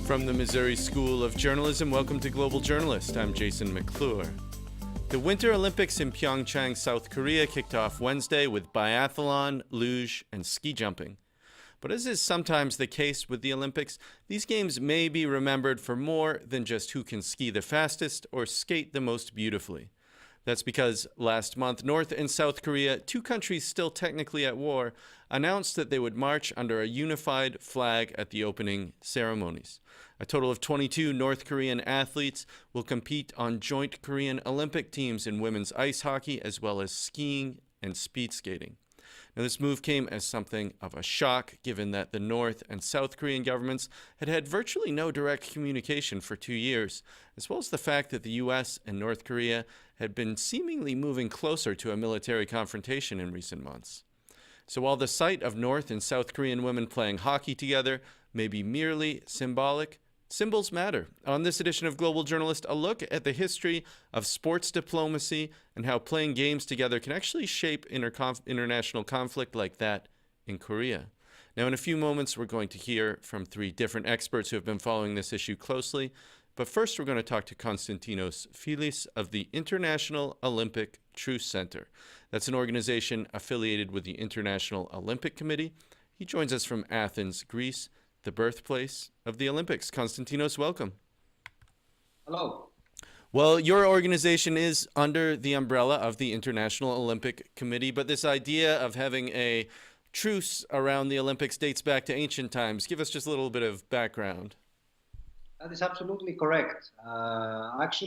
From the Missouri School of Journalism, welcome to Global Journalist. I'm Jason McClure. The Winter Olympics in Pyeongchang, South Korea kicked off Wednesday with biathlon, luge, and ski jumping. But as is sometimes the case with the Olympics, these games may be remembered for more than just who can ski the fastest or skate the most beautifully. That's because last month, North and South Korea, two countries still technically at war, announced that they would march under a unified flag at the opening ceremonies. A total of 22 North Korean athletes will compete on joint Korean Olympic teams in women's ice hockey as well as skiing and speed skating. Now, this move came as something of a shock, given that the North and South Korean governments had had virtually no direct communication for 2 years, as well as the fact that the U.S. and North Korea had been seemingly moving closer to a military confrontation in recent months. So while the sight of North and South Korean women playing hockey together may be merely symbolic, symbols matter. On this edition of Global Journalist, a look at the history of sports diplomacy and how playing games together can actually shape international conflict like that in Korea. Now, in a few moments, we're going to hear from three different experts who have been following this issue closely. But first, we're going to talk to Konstantinos Filis of the International Olympic Truce Center. That's an organization affiliated with the International Olympic Committee. He joins us from Athens, Greece, the birthplace of the Olympics. Konstantinos, welcome. Hello. Well, your organization is under the umbrella of the International Olympic Committee, but this idea of having a truce around the Olympics dates back to ancient times. Give us just a little bit of background. That is absolutely correct. Back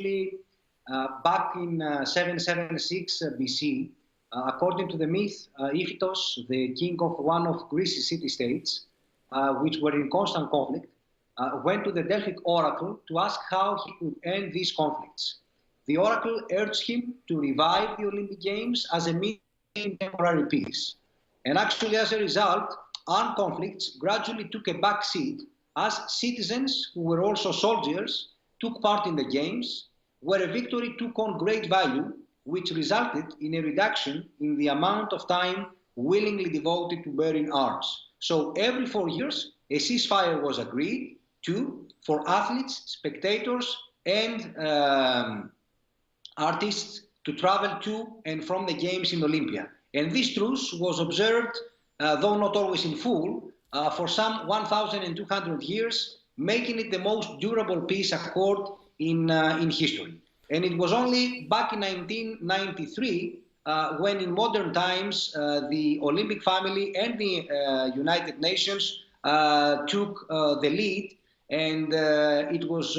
in 776 BC, according to the myth, Iphitos, the king of one of Greece's city-states, which were in constant conflict, went to the Delphic oracle to ask how he could end these conflicts. The oracle urged him to revive the Olympic Games as a means of temporary peace. And actually, as a result, armed conflicts gradually took a back seat as citizens who were also soldiers took part in the games, where a victory took on great value, which resulted in a reduction in the amount of time willingly devoted to bearing arms. So every 4 years, a ceasefire was agreed to for athletes, spectators, and artists to travel to and from the games in Olympia. And this truce was observed, though not always in full, for some 1,200 years, making it the most durable peace accord in history. And it was only back in 1993 when in modern times the Olympic family and the United Nations took the lead. And it was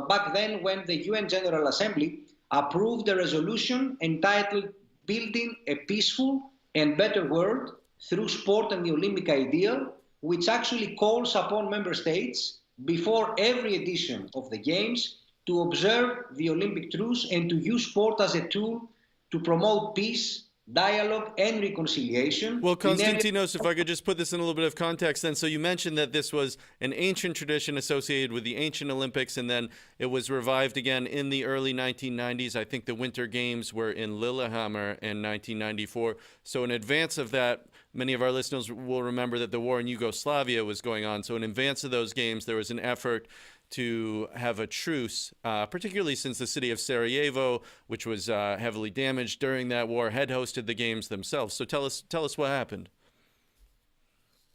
back then when the UN General Assembly approved a resolution entitled Building a Peaceful and Better World Through Sport and the Olympic Ideal, which actually calls upon member states before every edition of the Games to observe the Olympic truce and to use sport as a tool to promote peace, dialogue, and reconciliation. Well, Konstantinos, if I could just put this in a little bit of context then. So you mentioned that this was an ancient tradition associated with the ancient Olympics, and then it was revived again in the early 1990s. I think the Winter Games were in Lillehammer in 1994. So in advance of that, many of our listeners will remember that the war in Yugoslavia was going on. So in advance of those games, there was an effort to have a truce, particularly since the city of Sarajevo, which was heavily damaged during that war, had hosted the games themselves. So tell us what happened.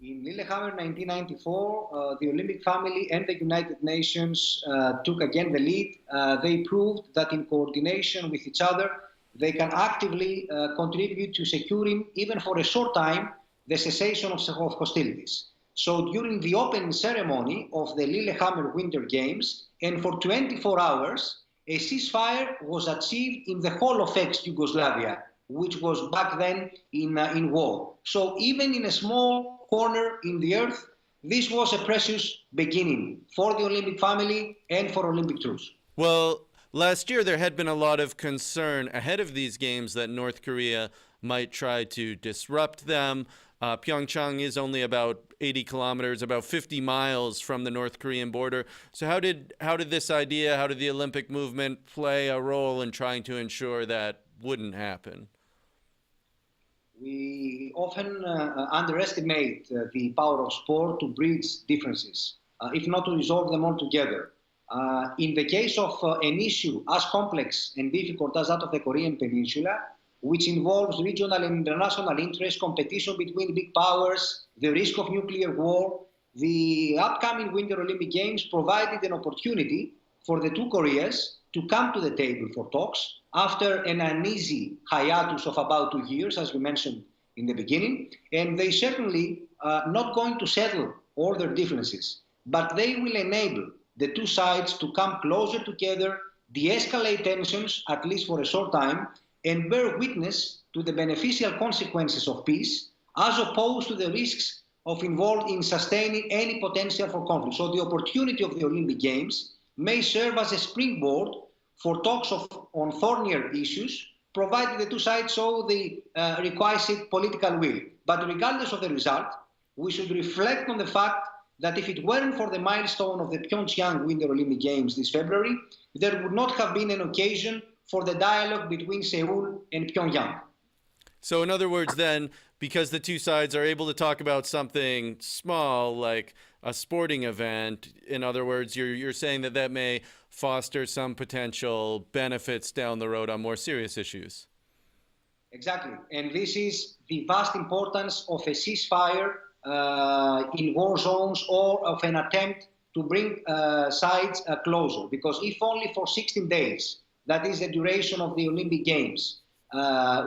In Lillehammer 1994, the Olympic family and the United Nations took again the lead. They proved that in coordination with each other, they can actively contribute to securing, even for a short time, the cessation of hostilities. So during the opening ceremony of the Lillehammer Winter Games, and for 24 hours, a ceasefire was achieved in the whole of ex-Yugoslavia, which was back then in war. So even in a small corner in the earth, this was a precious beginning for the Olympic family and for Olympic truce. Well, last year there had been a lot of concern ahead of these games that North Korea might try to disrupt them. Pyeongchang is only about 80 kilometers, about 50 miles from the North Korean border. So how did the Olympic movement play a role in trying to ensure that wouldn't happen? We often underestimate the power of sport to bridge differences. if not to resolve them altogether. In the case of an issue as complex and difficult as that of the Korean Peninsula, which involves regional and international interest, competition between big powers, the risk of nuclear war, the upcoming Winter Olympic Games provided an opportunity for the two Koreas to come to the table for talks after an uneasy hiatus of about 2 years, as we mentioned in the beginning. And they certainly not going to settle all their differences, but they will enable the two sides to come closer together, de-escalate tensions, at least for a short time, and bear witness to the beneficial consequences of peace, as opposed to the risks of involved in sustaining any potential for conflict. So the opportunity of the Olympic Games may serve as a springboard for talks on thornier issues, provided the two sides show the requisite political will. But regardless of the result, we should reflect on the fact that if it weren't for the milestone of the Pyeongchang Winter Olympic Games this February, there would not have been an occasion for the dialogue between Seoul and Pyongyang. So in other words, then, because the two sides are able to talk about something small like a sporting event, in other words, you're saying that may foster some potential benefits down the road on more serious issues. Exactly. And this is the vast importance of a ceasefire in war zones, or of an attempt to bring sides closer. Because if only for 16 days, that is the duration of the Olympic Games,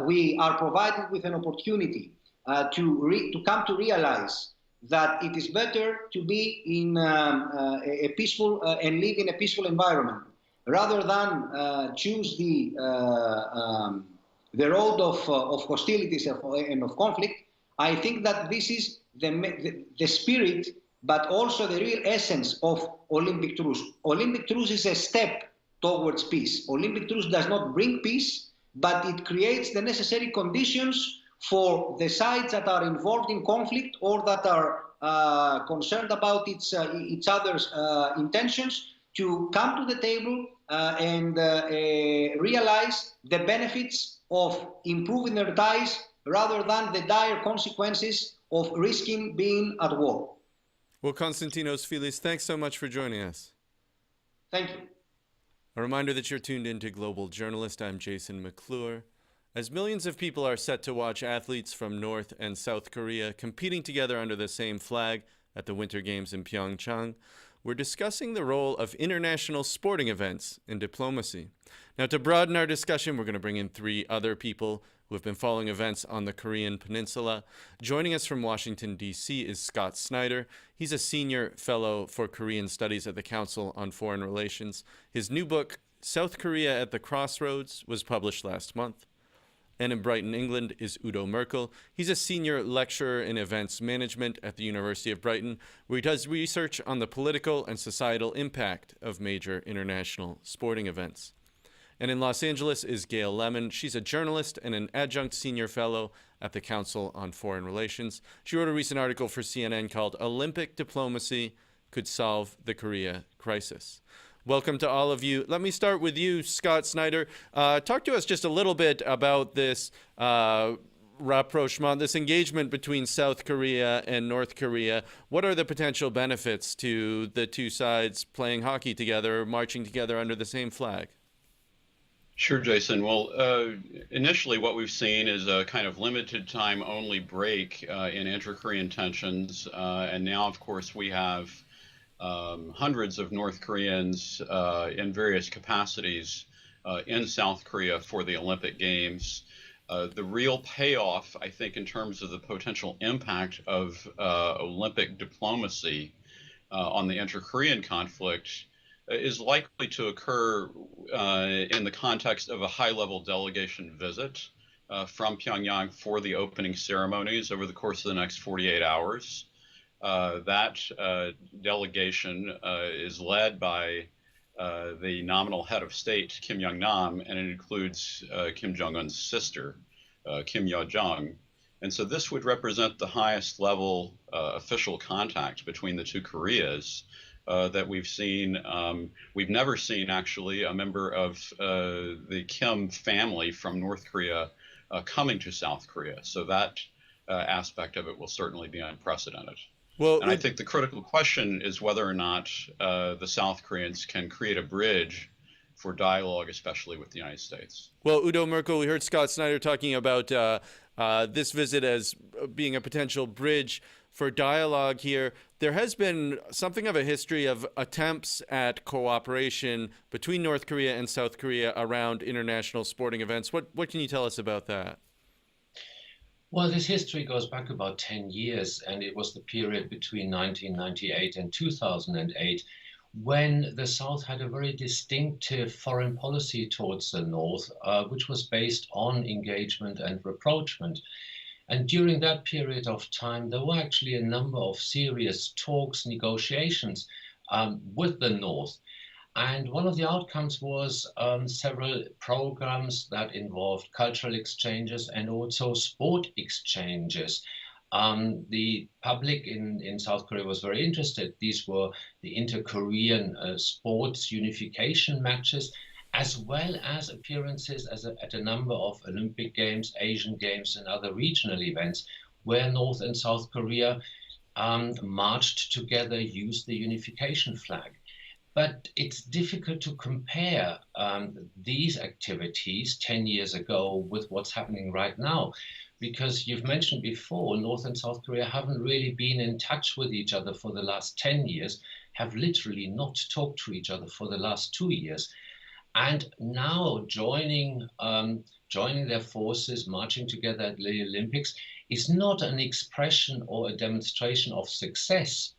we are provided with an opportunity to come to realize that it is better to be in a peaceful and live in a peaceful environment, rather than choose the road of hostilities and of conflict. I think that this is the spirit, but also the real essence of Olympic truce. Olympic truce is a step towards peace. Olympic truce does not bring peace, but it creates the necessary conditions for the sides that are involved in conflict or that are concerned about each other's intentions to come to the table and realize the benefits of improving their ties, rather than the dire consequences of risking being at war. Well, Konstantinos Filis, thanks so much for joining us. Thank you. A reminder that you're tuned into Global Journalist. I'm Jason McClure. As millions of people are set to watch athletes from North and South Korea competing together under the same flag at the Winter Games in Pyeongchang, we're discussing the role of international sporting events in diplomacy. Now, to broaden our discussion, we're going to bring in three other people who have been following events on the Korean Peninsula. Joining us from Washington, D.C. is Scott Snyder. He's a senior fellow for Korean Studies at the Council on Foreign Relations. His new book, South Korea at the Crossroads, was published last month. And in Brighton, England, is Udo Merkel. He's a senior lecturer in events management at the University of Brighton, where he does research on the political and societal impact of major international sporting events. And in Los Angeles is Gail Lemon. She's a journalist and an adjunct senior fellow at the Council on Foreign Relations. She wrote a recent article for CNN called Olympic Diplomacy Could Solve the Korea Crisis. Welcome to all of you. Let me start with you, Scott Snyder. Talk to us just a little bit about this rapprochement, this engagement between South Korea and North Korea. What are the potential benefits to the two sides playing hockey together, marching together under the same flag? Sure, Jason. Well, initially what we've seen is a kind of limited time only break in inter-Korean tensions. And now, of course, we have hundreds of North Koreans in various capacities in South Korea for the Olympic Games. The real payoff, I think, in terms of the potential impact of Olympic diplomacy on the inter-Korean conflict is likely to occur in the context of a high-level delegation visit from Pyongyang for the opening ceremonies over the course of the next 48 hours. That delegation is led by the nominal head of state, Kim Young-nam, and it includes Kim Jong-un's sister, Kim Yo-jong. And so this would represent the highest level official contact between the two Koreas that we've seen. We've never seen, actually, a member of the Kim family from North Korea coming to South Korea. So that aspect of it will certainly be unprecedented. Well, And I think the critical question is whether or not the South Koreans can create a bridge for dialogue, especially with the United States. Well, Udo Merkel, we heard Scott Snyder talking about this visit as being a potential bridge for dialogue here. There has been something of a history of attempts at cooperation between North Korea and South Korea around international sporting events. What can you tell us about that? Well, this history goes back about 10 years, and it was the period between 1998 and 2008 when the South had a very distinctive foreign policy towards the North, which was based on engagement and rapprochement. And during that period of time, there were actually a number of serious talks, negotiations with the North. And one of the outcomes was several programs that involved cultural exchanges and also sport exchanges. The public in South Korea was very interested. These were the inter-Korean sports unification matches, as well as appearances at a number of Olympic Games, Asian Games, and other regional events where North and South Korea marched together, used the unification flag. But it's difficult to compare these activities 10 years ago with what's happening right now, because you've mentioned before, North and South Korea haven't really been in touch with each other for the last 10 years, have literally not talked to each other for the last 2 years. And now joining their forces, marching together at the Olympics, is not an expression or a demonstration of success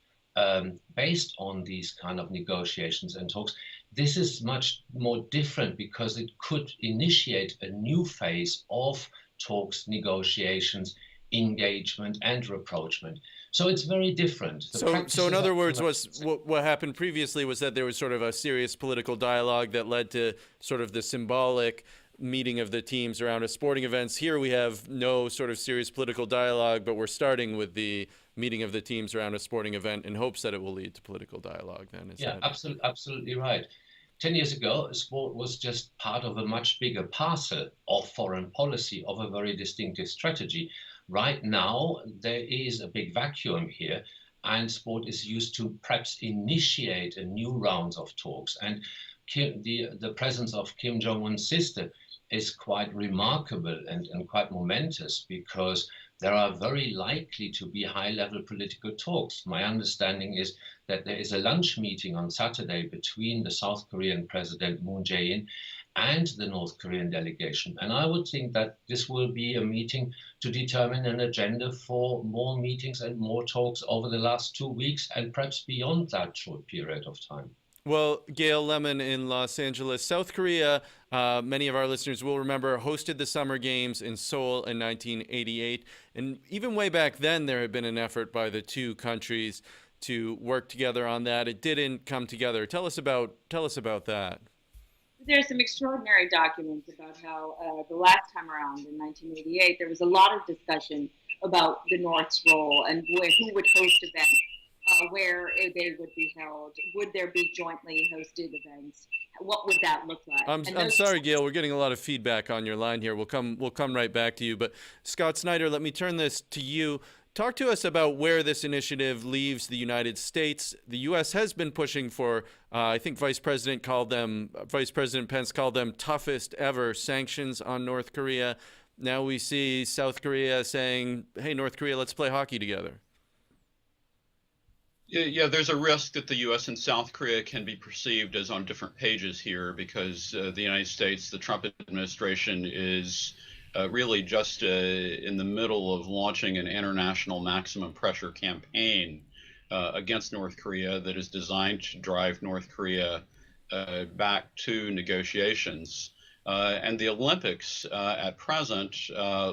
based on these kind of negotiations and talks. This is much more different because it could initiate a new phase of talks, negotiations, engagement, and rapprochement. So it's very different. So in other words, what happened previously was that there was sort of a serious political dialogue that led to sort of the symbolic meeting of the teams around a sporting events. Here we have no sort of serious political dialogue, but we're starting with the meeting of the teams around a sporting event in hopes that it will lead to political dialogue then. Absolutely right. 10 years ago, sport was just part of a much bigger parcel of foreign policy, of a very distinctive strategy. Right now, there is a big vacuum here, and sport is used to perhaps initiate a new rounds of talks. And the presence of Kim Jong-un's sister is quite remarkable and quite momentous, because there are very likely to be high-level political talks. My understanding is that there is a lunch meeting on Saturday between the South Korean President Moon Jae-In and the North Korean delegation. And I would think that this will be a meeting to determine an agenda for more meetings and more talks over the last 2 weeks and perhaps beyond that short period of time. Well, Gail Lemon in Los Angeles, South Korea, many of our listeners will remember, hosted the Summer Games in Seoul in 1988. And even way back then, there had been an effort by the two countries to work together on that. It didn't come together. Tell us about that. There's some extraordinary documents about how the last time around in 1988, there was a lot of discussion about the North's role and who would host events. Where they would be held, would there be jointly hosted events? What would that look like? I'm sorry, Gail, we're getting a lot of feedback on your line here. We'll come right back to you. But Scott Snyder, let me turn this to you. Talk to us about where this initiative leaves the United States. The U.S. has been pushing for, I think Vice President Pence called them toughest ever sanctions on North Korea. Now we see South Korea saying, hey, North Korea, let's play hockey together. Yeah, there's a risk that the U.S. and South Korea can be perceived as on different pages here, because the United States, the Trump administration, is really just in the middle of launching an international maximum pressure campaign against North Korea that is designed to drive North Korea back to negotiations. And the Olympics at present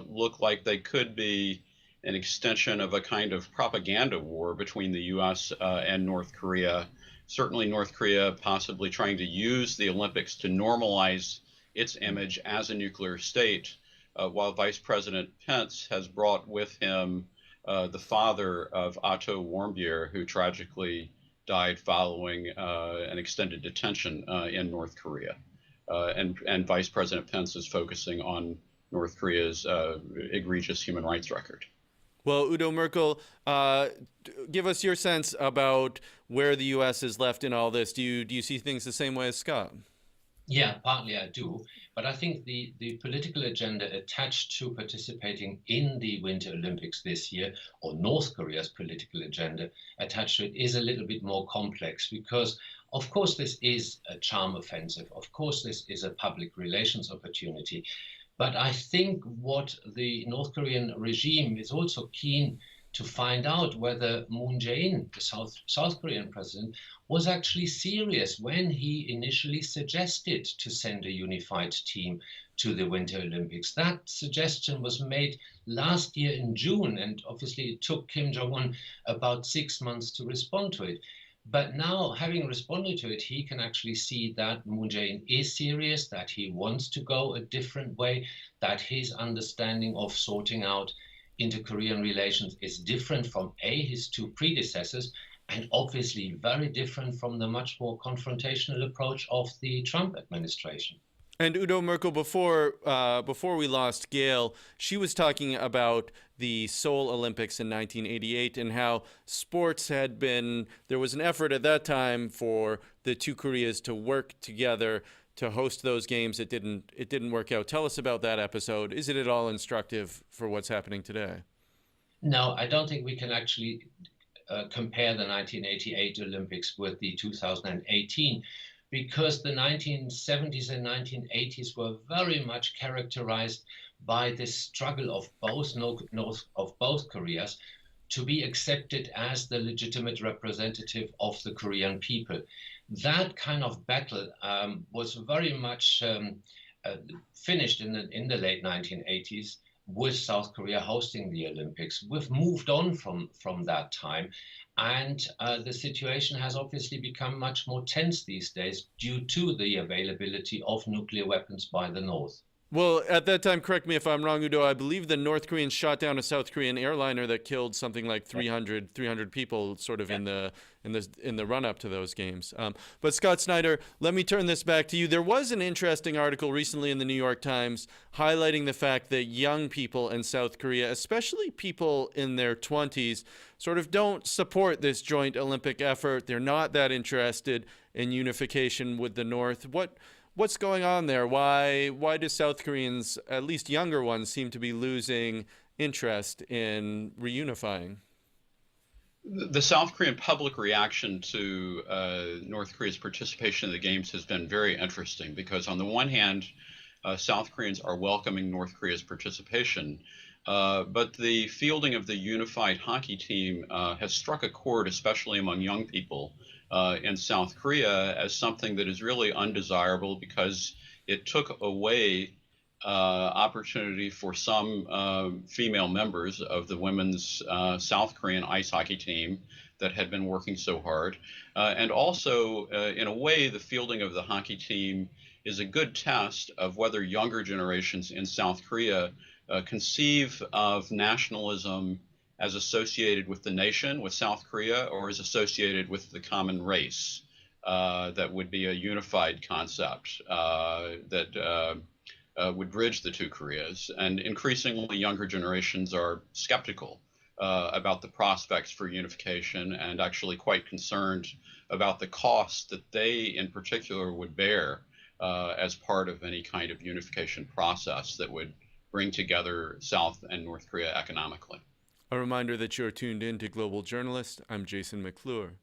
look like they could be an extension of a kind of propaganda war between the U.S. And North Korea. Certainly North Korea possibly trying to use the Olympics to normalize its image as a nuclear state, while Vice President Pence has brought with him the father of Otto Warmbier, who tragically died following an extended detention in North Korea. And Vice President Pence is focusing on North Korea's egregious human rights record. Well, Udo Merkel, give us your sense about where the U.S. is left in all this. Do you see things the same way as Scott? Yeah, partly I do. But I think the political agenda attached to participating in the Winter Olympics this year, or North Korea's political agenda attached to it, is a little bit more complex because, of course, this is a charm offensive. Of course, this is a public relations opportunity. But I think what the North Korean regime is also keen to find out whether Moon Jae-in, the South Korean president, was actually serious when he initially suggested to send a unified team to the Winter Olympics. That suggestion was made last year in June, and obviously it took Kim Jong-un about 6 months to respond to it. But now, having responded to it, he can actually see that Moon Jae-in is serious, that he wants to go a different way, that his understanding of sorting out inter-Korean relations is different from his two predecessors, and obviously very different from the much more confrontational approach of the Trump administration. And Udo Merkel, before we lost Gail, she was talking about the Seoul Olympics in 1988 and how sports had been, there was an effort at that time for the two Koreas to work together to host those games. It didn't work out. Tell us about that episode. Is it at all instructive for what's happening today? No, I don't think we can actually compare the 1988 Olympics with the 2018, because the 1970s and 1980s were very much characterized by this struggle of both Koreas to be accepted as the legitimate representative of the Korean people. That kind of battle was very much finished in the late 1980s with South Korea hosting the Olympics. We've moved on from that time, and the situation has obviously become much more tense these days due to the availability of nuclear weapons by the North. Well, at that time, correct me if I'm wrong, Udo, I believe the North Koreans shot down a South Korean airliner that killed something like 300 people sort of in the run-up to those games. But Scott Snyder, let me turn this back to you. There was an interesting article recently in the New York Times highlighting the fact that young people in South Korea, especially people in their 20s, sort of don't support this joint Olympic effort. They're not that interested in unification with the North. What's going on there? Why do South Koreans, at least younger ones, seem to be losing interest in reunifying? The South Korean public reaction to North Korea's participation in the Games has been very interesting because, on the one hand, South Koreans are welcoming North Korea's participation, but the fielding of the unified hockey team has struck a chord, especially among young people in South Korea, as something that is really undesirable because it took away opportunity for some female members of the women's South Korean ice hockey team that had been working so hard. And also, in a way, the fielding of the hockey team is a good test of whether younger generations in South Korea conceive of nationalism as associated with the nation, with South Korea, or is associated with the common race. That would be a unified concept that would bridge the two Koreas. And increasingly younger generations are skeptical about the prospects for unification and actually quite concerned about the cost that they in particular would bear as part of any kind of unification process that would bring together South and North Korea economically. A reminder that you're tuned in to Global Journalist. I'm Jason McClure.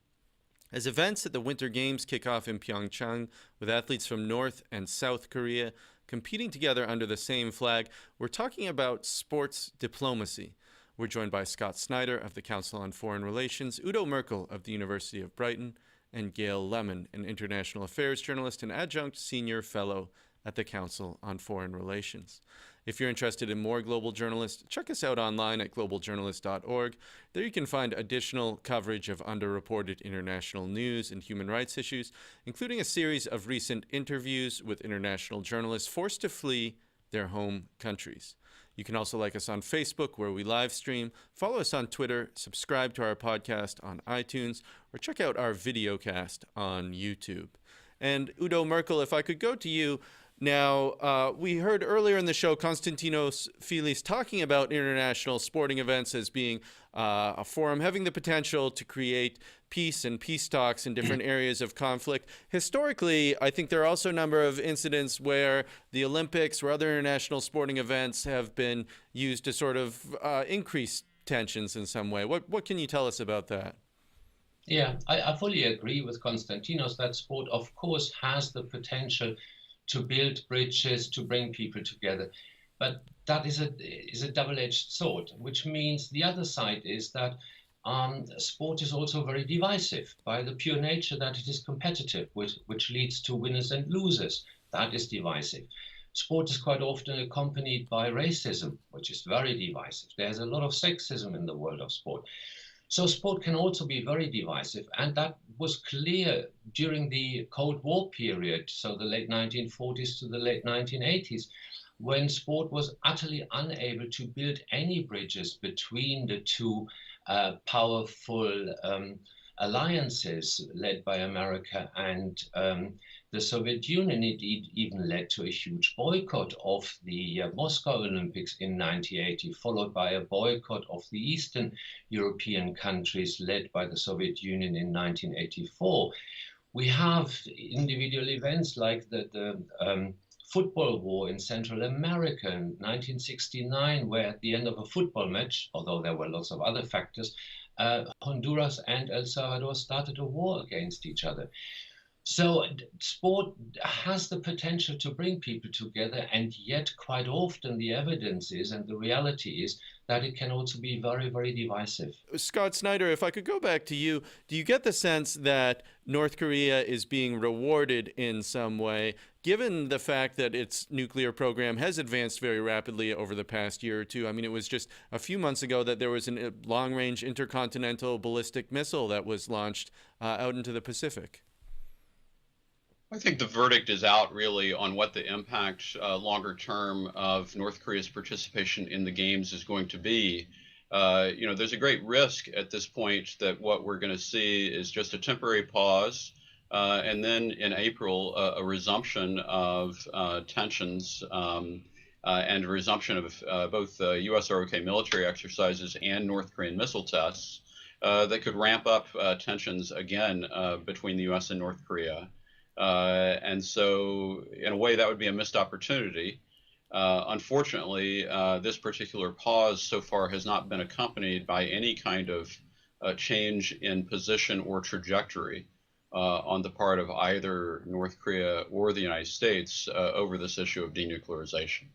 As events at the Winter Games kick off in Pyeongchang with athletes from North and South Korea competing together under the same flag, we're talking about sports diplomacy. We're joined by Scott Snyder of the Council on Foreign Relations, Udo Merkel of the University of Brighton, and Gail Lemon, an international affairs journalist and adjunct senior fellow at the Council on Foreign Relations. If you're interested in more Global Journalist, check us out online at globaljournalist.org. There you can find additional coverage of underreported international news and human rights issues, including a series of recent interviews with international journalists forced to flee their home countries. You can also like us on Facebook, where we live stream, follow us on Twitter, subscribe to our podcast on iTunes, or check out our videocast on YouTube. And Udo Merkel, if I could go to you, Now, we heard earlier in the show Konstantinos Filis talking about international sporting events as being a forum having the potential to create peace and peace talks in different areas of conflict. Historically, I think there are also a number of incidents where the Olympics or other international sporting events have been used to sort of increase tensions in some way. What can you tell us about that? Yeah, I fully agree with Konstantinos that sport, of course, has the potential to build bridges, to bring people together. But that is a double-edged sword, which means the other side is that sport is also very divisive by the pure nature that it is competitive, which leads to winners and losers. That is divisive. Sport is quite often accompanied by racism, which is very divisive. There's a lot of sexism in the world of sport. So sport can also be very divisive, and that was clear during the Cold War period, so the late 1940s to the late 1980s, when sport was utterly unable to build any bridges between the two powerful alliances led by America and the Soviet Union. It even led to a huge boycott of the Moscow Olympics in 1980, followed by a boycott of the Eastern European countries led by the Soviet Union in 1984. We have individual events like the football war in Central America in 1969, where at the end of a football match, although there were lots of other factors, Honduras and El Salvador started a war against each other. So sport has the potential to bring people together, and yet quite often the evidence is, and the reality is, that it can also be very, very divisive. Scott Snyder, if I could go back to you, do you get the sense that North Korea is being rewarded in some way, given the fact that its nuclear program has advanced very rapidly over the past year or two? I mean, it was just a few months ago that there was a long-range intercontinental ballistic missile that was launched out into the Pacific. I think the verdict is out really on what the impact longer term of North Korea's participation in the games is going to be. There's a great risk at this point that what we're going to see is just a temporary pause, and then in April, a resumption of tensions and a resumption of both U.S. ROK military exercises and North Korean missile tests that could ramp up tensions again between the U.S. and North Korea. And so, in a way, that would be a missed opportunity. Unfortunately, this particular pause so far has not been accompanied by any kind of change in position or trajectory on the part of either North Korea or the United States over this issue of denuclearization.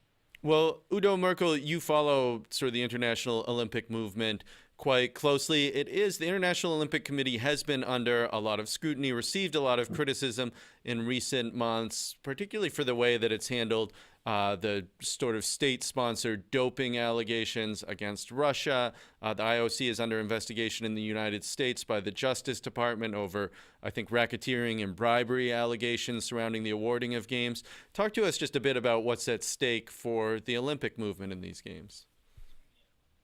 Well, Udo Merkel, you follow sort of the international Olympic movement quite closely. The International Olympic Committee has been under a lot of scrutiny, received a lot of criticism in recent months, particularly for the way that it's handled the sort of state-sponsored doping allegations against Russia. The IOC is under investigation in the United States by the Justice Department over, I think, racketeering and bribery allegations surrounding the awarding of games. Talk to us just a bit about what's at stake for the Olympic movement in these games.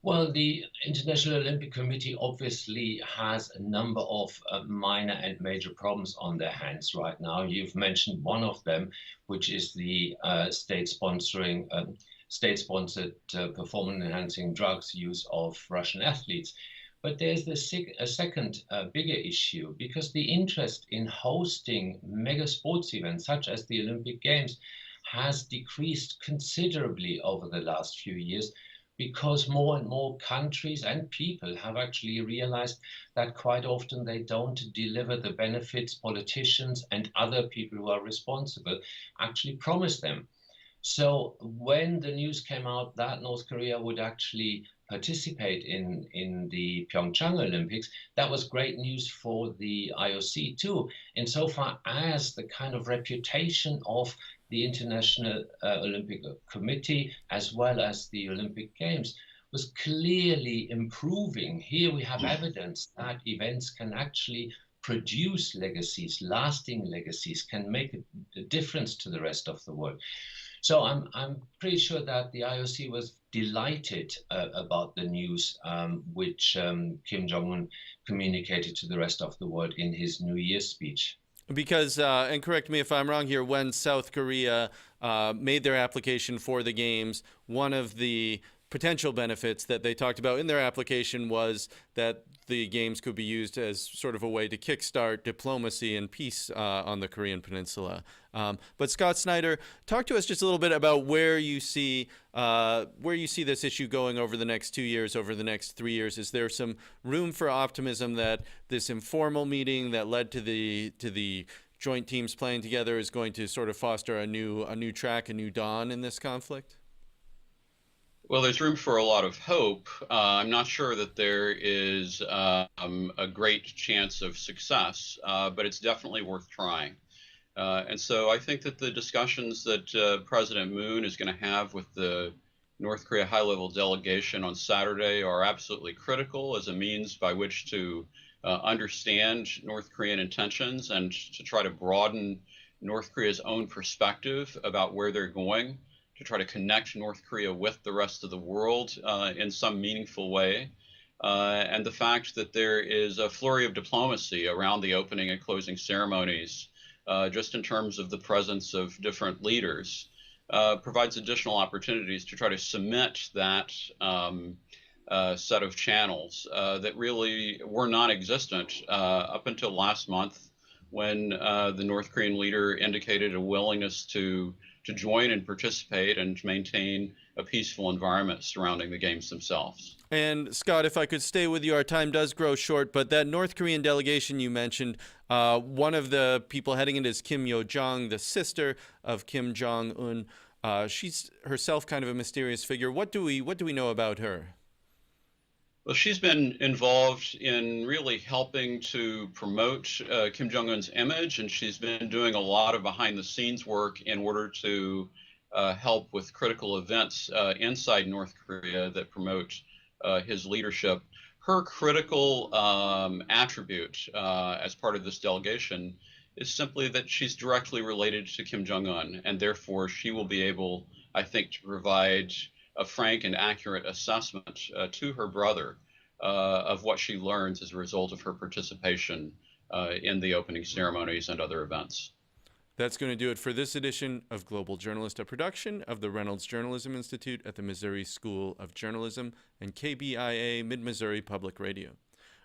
Well, the International Olympic Committee obviously has a number of minor and major problems on their hands right now. You've mentioned one of them, which is the state-sponsored performance-enhancing drugs use of Russian athletes. But there's a second bigger issue, because the interest in hosting mega sports events such as the Olympic Games has decreased considerably over the last few years, because more and more countries and people have actually realized that quite often they don't deliver the benefits politicians and other people who are responsible actually promise them. So when the news came out that North Korea would actually participate in the Pyeongchang Olympics, that was great news for the IOC too, insofar as the kind of reputation of the International Olympic Committee, as well as the Olympic Games, was clearly improving. Here we have evidence that events can actually produce legacies, lasting legacies, can make a difference to the rest of the world. So I'm pretty sure that the IOC was delighted about the news which Kim Jong-un communicated to the rest of the world in his New Year's speech. Because, and correct me if I'm wrong here, when South Korea made their application for the Games, one of the potential benefits that they talked about in their application was that the Games could be used as sort of a way to kickstart diplomacy and peace on the Korean Peninsula. But Scott Snyder, talk to us just a little bit about where you see this issue going over the next 2 years, over the next 3 years. Is there some room for optimism that this informal meeting that led to the joint teams playing together is going to sort of foster a new track, a new dawn in this conflict? Well, there's room for a lot of hope. I'm not sure that there is a great chance of success, but it's definitely worth trying. And so I think that the discussions that President Moon is going to have with the North Korea high-level delegation on Saturday are absolutely critical as a means by which to understand North Korean intentions and to try to broaden North Korea's own perspective about where they're going, to try to connect North Korea with the rest of the world in some meaningful way. And the fact that there is a flurry of diplomacy around the opening and closing ceremonies, just in terms of the presence of different leaders, provides additional opportunities to try to cement that set of channels that really were non-existent up until last month, when the North Korean leader indicated a willingness to join and participate and maintain a peaceful environment surrounding the Games themselves. And Scott, if I could stay with you, our time does grow short, but that North Korean delegation you mentioned, one of the people heading it is Kim Yo-jong, the sister of Kim Jong-un. She's herself kind of a mysterious figure. What do we know about her? Well, she's been involved in really helping to promote Kim Jong-un's image, and she's been doing a lot of behind-the-scenes work in order to help with critical events inside North Korea that promote his leadership. Her critical attribute as part of this delegation is simply that she's directly related to Kim Jong-un, and therefore she will be able, I think, to provide a frank and accurate assessment to her brother of what she learns as a result of her participation in the opening ceremonies and other events. That's going to do it for this edition of Global Journalist, a production of the Reynolds Journalism Institute at the Missouri School of Journalism and KBIA Mid-Missouri Public Radio.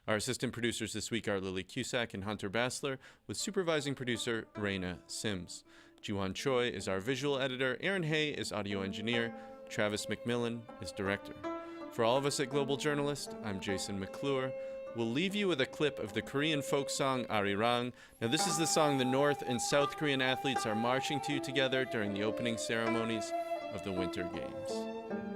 Our assistant producers this week are Lily Cusack and Hunter Bassler, with supervising producer Raina Sims. Juan Choi is our visual editor, Aaron Hay is audio engineer, Travis McMillan is director. For all of us at Global Journalist, I'm Jason McClure. We'll leave you with a clip of the Korean folk song Arirang. Now, this is the song the North and South Korean athletes are marching to together during the opening ceremonies of the Winter Games.